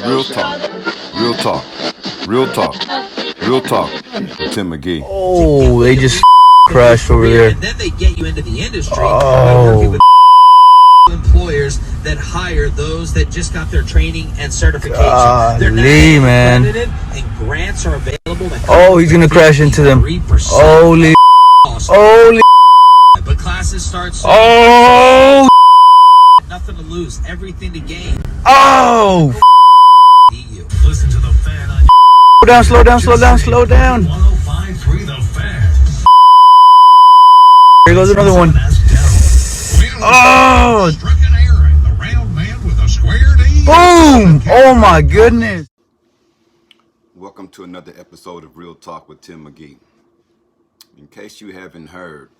Real talk. Real talk. Real talk. Real talk. With Tim McGee. Oh, they just crashed over there. And then they get you into the industry by Oh. working with employers that hire those that just got their training and certification. They're not man. accredited, and grants are available. Oh, he's gonna crash into them. 3% Holy. cost. Holy. But classes start soon. Oh. Nothing to lose, everything to gain. Oh. EU. Listen to the fan on Slow down, slow down, slow down, slow down. 105.3 The Fan. Here goes another one. Oh. Boom. Oh my goodness. Welcome to another episode of Real Talk with Tim McGee. In case you haven't heard,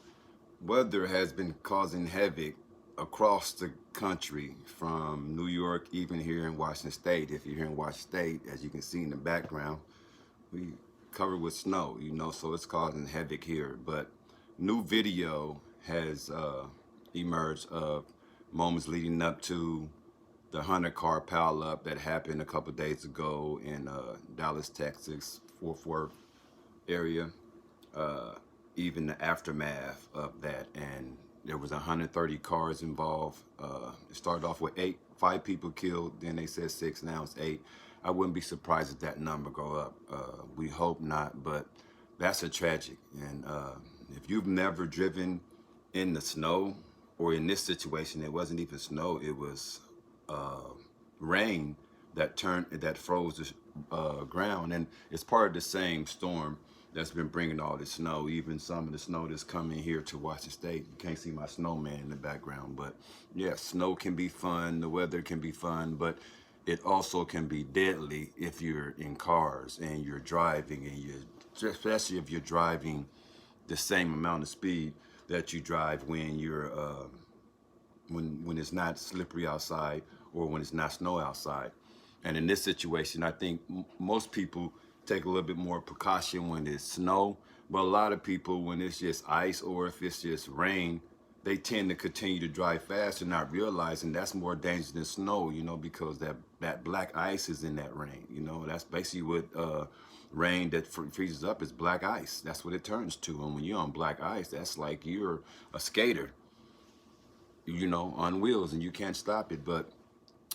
weather has been causing havoc across the country, from New York, even here in Washington State. If you're here in Washington State, as you can see in the background, we covered with snow, so it's causing havoc here. But new video has emerged of moments leading up to the 100-car pileup that happened a couple days ago in Dallas, Texas, Fort Worth area. Even the aftermath of that, and there was 130 cars involved. It started off with 5 people killed, then they said 6, now it's 8. I wouldn't be surprised if that number go up. We hope not, but that's a tragic. And if you've never driven in the snow, or in this situation, it wasn't even snow, it was rain that froze the ground, and it's part of the same storm that's been bringing all this snow. Even some of the snow that's coming here to Washington State. You can't see my snowman in the background, but yeah, snow can be fun, the weather can be fun, but it also can be deadly if you're in cars and you're driving, and especially if you're driving the same amount of speed that you drive when you're when it's not slippery outside, or when it's not snow outside. And in this situation, I think most people take a little bit more precaution when it's snow, but a lot of people, when it's just ice or if it's just rain, they tend to continue to drive fast and not realizing that's more dangerous than snow, because that black ice is in that rain. That's basically what rain that freezes up is black ice. That's what it turns to. And when you're on black ice, that's like you're a skater, on wheels, and you can't stop it. But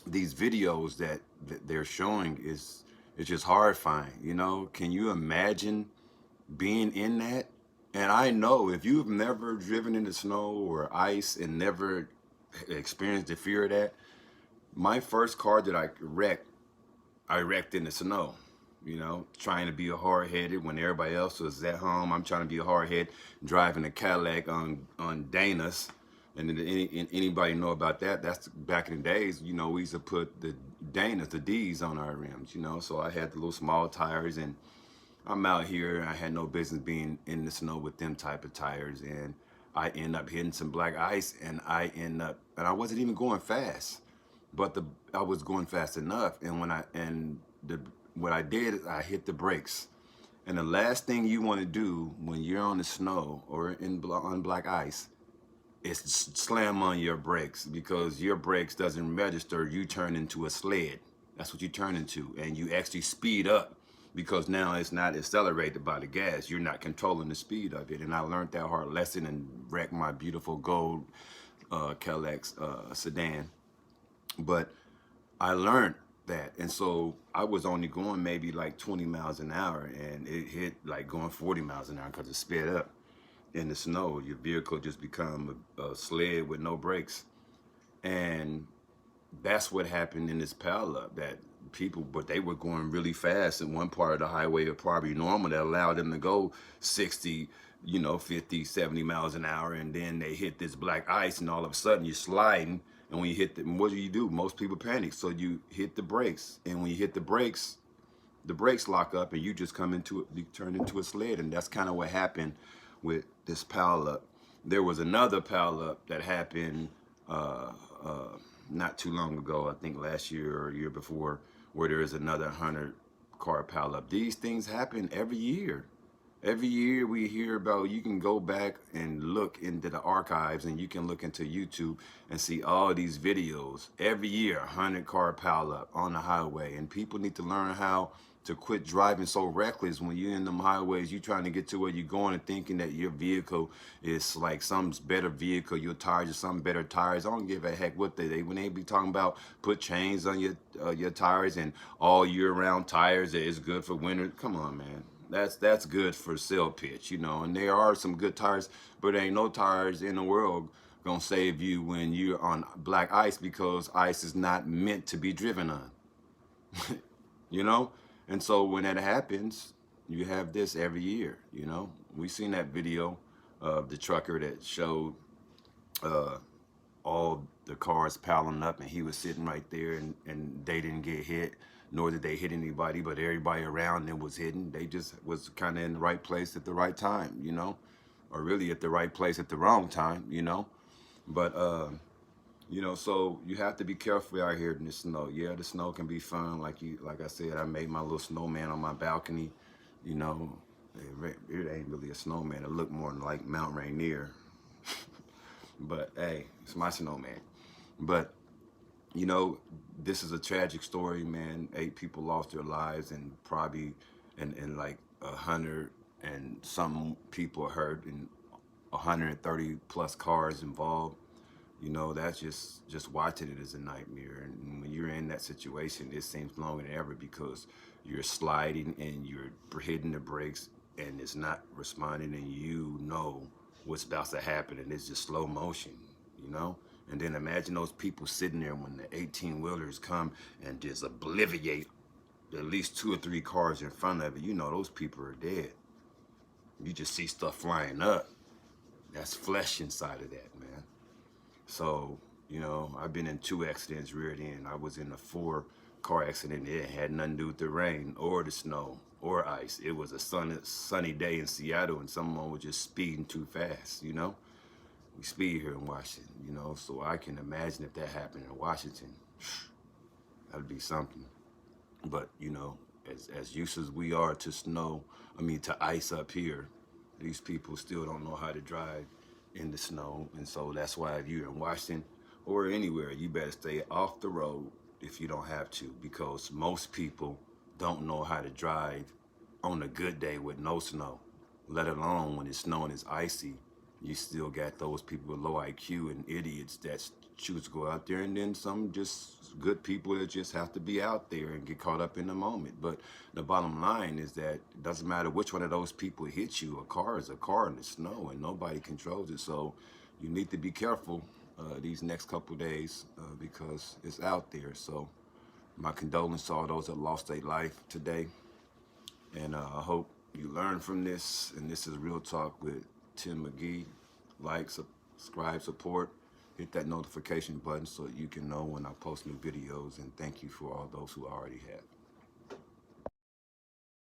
these videos that they're showing is just horrifying. Can you imagine being in that? And I know if you've never driven in the snow or ice and never experienced the fear of that, my first car that I wrecked in the snow. Trying to be a hard-headed when everybody else was at home. I'm trying to be a hard-head, driving a Cadillac on Dana's. And anybody know about that? That's back in the days, we used to put the Dana's, the D's on our rims, So I had the little small tires, and I'm out here. I had no business being in the snow with them type of tires, and I end up hitting some black ice, and I wasn't even going fast, but I was going fast enough. And what I did is I hit the brakes. And the last thing you want to do when you're on the snow or on black ice is slam on your brakes, because your brakes doesn't register. You turn into a sled. That's what you turn into, and you actually speed up, because now it's not accelerated by the gas. You're not controlling the speed of it. And I learned that hard lesson and wrecked my beautiful gold Cadillac sedan. But I learned that, and so I was only going maybe like 20 miles an hour, and it hit like going 40 miles an hour because it sped up. In the snow, your vehicle just become a sled with no brakes. And that's what happened in this pileup, that but they were going really fast in one part of the highway of probably normal that allowed them to go 60, 50, 70 miles an hour. And then they hit this black ice, and all of a sudden you're sliding. And when you hit what do? Most people panic. So you hit the brakes. And when you hit the brakes lock up, and you just you turn into a sled. And that's kind of what happened with this pileup. There was another pileup that happened not too long ago, I think last year or year before, where there is another 100-car pileup. These things happen every year. Every year we hear about, you can go back and look into the archives and you can look into YouTube and see all these videos. Every year, 100-car pileup on the highway. And people need to learn how to quit driving so reckless when you're in them highways. You're trying to get to where you're going and thinking that your vehicle is like some better vehicle. Your tires are some better tires. I don't give a heck what when they be talking about put chains on your tires and all year round tires that is good for winter. Come on, man. That's good for sale pitch, you know. And there are some good tires, but there ain't no tires in the world gonna save you when you're on black ice, because ice is not meant to be driven on. You know? And so when that happens, you have this every year, you know? We seen that video of the trucker that showed all the cars piling up and he was sitting right there, and they didn't get hit, nor did they hit anybody, but everybody around them was hitting. They just was kind of in the right place at the right time, you know? Or really at the right place at the wrong time, you know? But you know, so you have to be careful out here in the snow. Yeah, the snow can be fun. Like I said, I made my little snowman on my balcony. You know, it ain't really a snowman. It looked more like Mount Rainier. But hey, it's my snowman. But you know, this is a tragic story, man. 8 people lost their lives, and probably and like 100 and some people hurt, and 130 plus cars involved. You know, that's just watching it is a nightmare. And when you're in that situation, it seems longer than ever, because you're sliding and you're hitting the brakes and it's not responding, and you know what's about to happen, and it's just slow motion, you know? And then imagine those people sitting there when the 18-wheelers come and just obliviate at least 2 or 3 cars in front of it. You know those people are dead. You just see stuff flying up. That's flesh inside of that, man. So, you know, I've been in 2 accidents reared end. I was in a 4-car accident. It had nothing to do with the rain or the snow or ice. It was a sunny day in Seattle, and someone was just speeding too fast, you know? We speed here in Washington, you know, so I can imagine if that happened in Washington, that'd be something. But, you know, as used as we are to snow, to ice up here, these people still don't know how to drive in the snow. And so that's why if you're in Washington or anywhere, you better stay off the road if you don't have to, because most people don't know how to drive on a good day with no snow, let alone when it's snowing, it's icy. You still got those people with low IQ and idiots that choose to go out there, and then some just good people that just have to be out there and get caught up in the moment. But the bottom line is that it doesn't matter which one of those people hits you. A car is a car in the snow, and nobody controls it. So you need to be careful these next couple days because it's out there. So my condolences to all those that lost their life today. And I hope you learn from this. And this is Real Talk with Tim McGee. Like, subscribe, support, hit that notification button so you can know when I post new videos. And thank you for all those who already have.